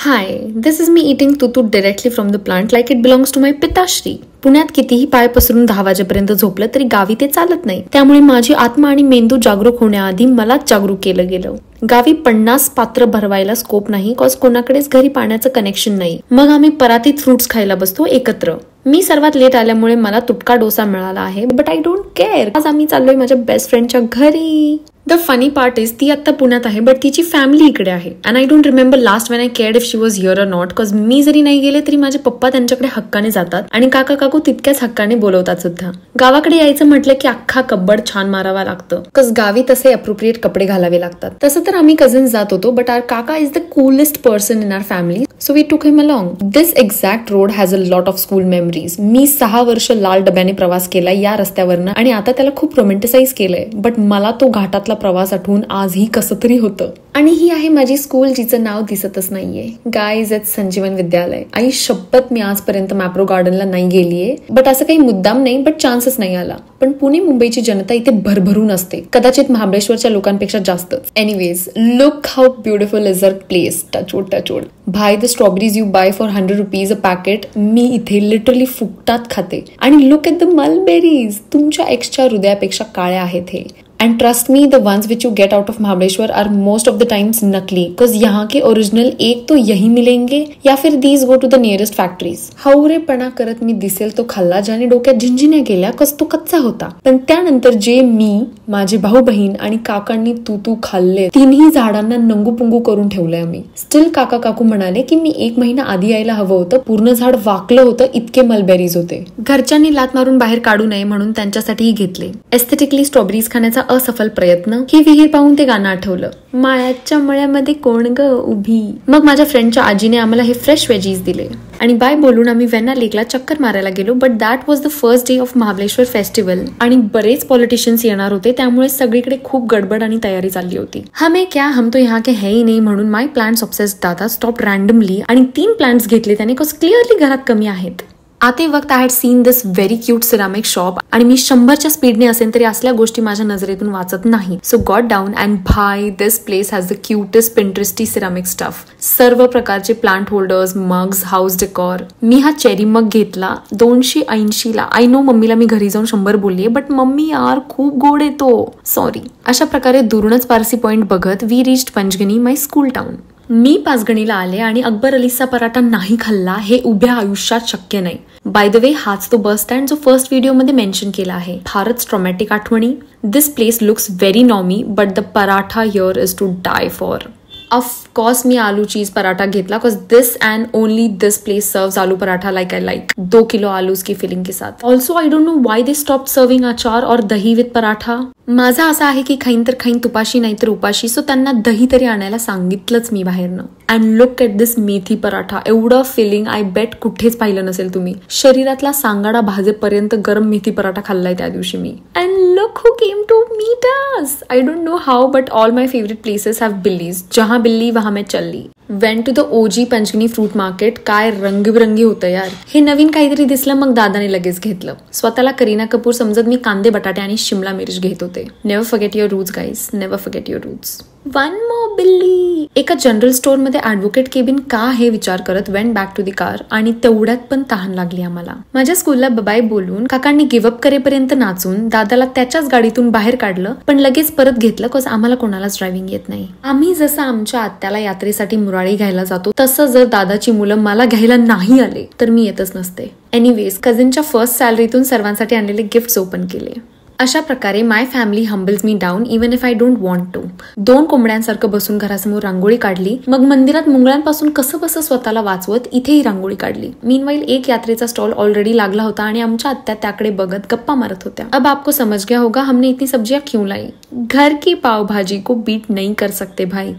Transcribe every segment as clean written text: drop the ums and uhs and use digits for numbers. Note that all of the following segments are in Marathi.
High, this is me eating तुतू directly from the plant like it belongs to my पिताश्री. पुण्यात कितीही पाय पसरून 10 वाजेपर्यंत झोपलं तरी गावी ते चालत नाही. त्यामुळे माझी आत्मा आणि मेंदू जागरूक होण्याआधी मलाच जागरूक केलं गेलं. गावी 50 पात्र भरवायला स्कोप नाही, कॉज कोणाकडेच घरी पाण्याचं कनेक्शन नाही. मग आम्ही परातीत फ्रुट्स खायला बसतो एकत्र. मी सर्वात लेट आल्यामुळे मला तुटका डोसा मिळाला आहे, बट आय डोंट केअर. आज आम्ही चाललोय माझ्या बेस्ट फ्रेंडच्या घरी. द फनी पार्ट इज ती आता पुण्यात आहे, बट तिची फॅमिली इकडे आहे. And I don't remember last when I cared if she was here or not, cause मी जरी नाही गेले तरी माझे पप्पा त्यांच्याकडे हक्काने जातात आणि काका काकू तितक्याच हक्काने बोलवतात सुद्धा. गावाकडे यायचं म्हटलं की अख्खा कब्बड छान मारावा लागतं, कॉज गावी तसे अप्रोप्रिएट कपडे घालावे लागतात. तसं तर आम्ही कझिन्स जात होतो, बट आवर काका is the coolest person in our family, so we took him along. This exact road has a lot of school memories. मी 6 वर्ष लाल डब्याने प्रवास केला या रस्त्यावरनं आणि आता त्याला खूप रोमॅन्टिसाइज केलंय, बट मला तो घाटातला प्रवास आठवून आजही कसं तरी होतं. आणि ही आहे माझी स्कूल जिचं नाव दिसतच नाहीये. गाईज इट्स संजीवन विद्यालय. आई शपथ मी आजपर्यंत मॅप्रो गार्डनला नाही गेलीये, बट असं काही मुद्दाम नाही, बट चान्सच नाही आला. पण पुणे मुंबईची जनता इथे भरभरून असते, कदाचित महाबळेश्वरच्या लोकांपेक्षा जास्तच. Anyways, look how beautiful is our place. Touchwood touchwood. भाई, the strawberries you buy for 100 rupees a packet मी इथे लिटरली फुकटात खाते. आणि लुक एट द मलबेरीज. तुमच्या एक्सच्या हृदयापेक्षा काळ्या आहेत हे. And trust me, the ones which you get out of Mahabaleshwar are most of the times नकली, cause यहाँ के ओरिजिनल एक तो यही मिलेंगे या फिर these go to the nearest factories. हावरेपणा करत मी दिसेल तो खाल्ला, ज्याने डोक्यात झिंझिण्या गेल्या, कस तो कच्चा होता. पण त्यानंतर जे मी, माझे भाऊ बहीण आणि काकांनी तू खाल्ले, तिन्ही झाडांना नंगू पुंगू करून ठेवलंय आम्ही. स्टिल काका काकू म्हणाले की मी 1 महिना आधी यायला हवं होतं, पूर्ण झाड वाकलं होतं, इतके मलबेरीज होते. घरच्यांनी लात मारून बाहेर काढू नये म्हणून त्यांच्यासाठीही घेतले. एस्थेटिकली स्ट्रॉबेरीज खाण्याचा असफल प्रयत्न. ही विहीर पाहून ते गाणं आठवलं. माळ्याच्या मळ्यामध्ये कोण ग उभी. मग माझ्या फ्रेंडच्या आजीने आम्हाला हे फ्रेश वेजीज दिले आणि बाय बोलून आम्ही वेण्णा लेकला चक्कर मारायला गेलो. But that was the first day of Mahabaleshwar festival आणि बरेच पॉलिटिशियन्स येणार होते, त्यामुळे सगळीकडे खूप गडबड आणि तयारी चालली होती. हमें क्या, हम तो यहाँ के है ही नाही म्हणून माय प्लांट्स ऑब्सेस्ड दादा स्टॉप रॅन्डमली आणि 3 प्लांट्स घेतले त्याने, कॉज क्लिअरली घरात कमी आहेत. आते वक्त I had seen this very cute ceramic shop आणि मी 100च्या स्पीडने असेल तरी असल्या गोष्टी माझ्या नजरेतून वाचत नाही. सो गॉट डाऊन अँड भाय, this place has the cutest pinteresty ceramic stuff. सर्व प्रकारचे plant holders, mugs, house decor. मी हा चेरी मग घेतला 280ला. आय नो मम्मीला मी घरी जाऊन 100 बोललीये, बट मम्मी यार खूप गोड येतो, सॉरी. अशा प्रकारे दुरूनच पारसी पॉइंट बघत we reached Panchgani, my school town. मी पाचगणीला आले आणि अकबर अलीचा पराठा नाही खाल्ला हे उभ्या आयुष्यात शक्य नाही. बाय द वे, हाच तो बस स्टँड जो फर्स्ट व्हिडिओ मध्ये मेन्शन केला आहे. फारच ट्रॉमॅटिक आठवणी. This place looks very nomy, but the paratha here is to die for. Of course मी आलू चीज पराठा घेतला, because this and only this place serves aloo paratha like I like. 2 kilo आलूज की फिलिंग के साथ. Also I don't know why they stop serving अचार और दही विथ पराठा. माझा असा आहे की खाईन तर खाईन तुपाशी नाही तर उपाशी, सो त्यांना दही तरी आणायला सांगितलंच मी बाहेरनं. अँड लुक एट दिस मेथी पराठा. एवढं फिलिंग आय बेट कुठेच पाहिलं नसेल तुम्ही. शरीरातला सांगाडा भाजेपर्यंत गरम मेथी पराठा खाल्लाय त्या दिवशी मी. And look who came to meet us. I don't know how, but all my favourite places have बिल्लीज. जहां बिल्ली वहां मैं चल्ली. Went to the OG Panchgani fruit market. काय रंगबिरंगी होतं यार. हे नवीन काहीतरी दिसलं, मग दादाने लगेच घेतलं. स्वतःला करीना कपूर समजत मी कांदे, बटाटे आणि शिमला मिर्च घेत होते. Never forget your roots guys, never forget your roots. One more बिल्ली. एका जनरल स्टोअर मध्ये ऍडव्होकेट केबिन का हे विचार करत went back to the car आणि तेवढ्यात पण तहान लागली आम्हाला. माझ्या स्कूलला बाय बोलून काकांनी गिव्हअप करेपर्यंत नाचून दादाला त्याच्याच गाडीतून बाहेर काढलं, पण लगेच परत घेतलं, कॉज आम्हाला कोणालाच ड्रायव्हिंग येत नाही. आम्ही जसं आमच्या आत्याला यात्रेसाठी मुराळी घ्यायला जातो, तसं जर दादाची मुलं मला घ्यायला नाही आले तर मी येतच नसते. एनिवेज, कझिनच्या फर्स्ट सॅलरीतून सर्वांसाठी आणलेले गिफ्ट्स ओपन केले. अशा प्रकारे my family humbles me down even if I don't want to. 2 कोंबड्यांसारखं बसून घरासमोर रांगोळी काढली. मग मंदिरात मुंगळ्यांपासून कसं बसं स्वतःला वाचवत इथेही रांगोळी काढली. मीनवाईल एक यात्रेचा स्टॉल ऑलरेडी लागला होता आणि आमच्या आत्या त्याकडे बघत गप्पा मारत होत्या. अब आपको समझ गया होगा हमने इतनी सब्जियां क्यों लाई. घर की पाव भाजी को बीट नहीं कर सकते भाई.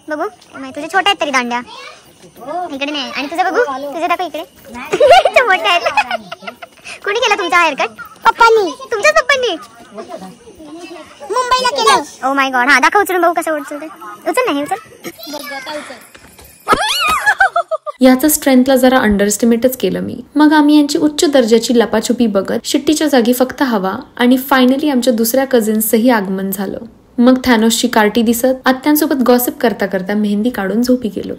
बघू, तुझे छोटे आहेत तरी दांड्या इकडे नाही, आणि तुझं बघू, तुझे दाखव इकडे. मोठे आहेत. कोणी केला तुमचा हेअर कट? पप्पांनी. तुमच्याच पप्पांनी मुंबईला केलं. Oh my God. हा दाखव उचलून बघू कसं उचलते. उचल नाही, उचल. याचं स्ट्रेंथला जरा अंडरएस्टिमेटच केलं मी. मग आम्ही यांची उच्च दर्जाची लपाछुपी बघत शिट्टीच्या जागी फक्त हवा आणि फायनली आमच्या दुसऱ्या कझिन्सचंही आगमन झालं. मग थॅनोसची कार्टी दिसत आत्यांसोबत गॉसिप करता करता मेहंदी काढून झोपी गेलो.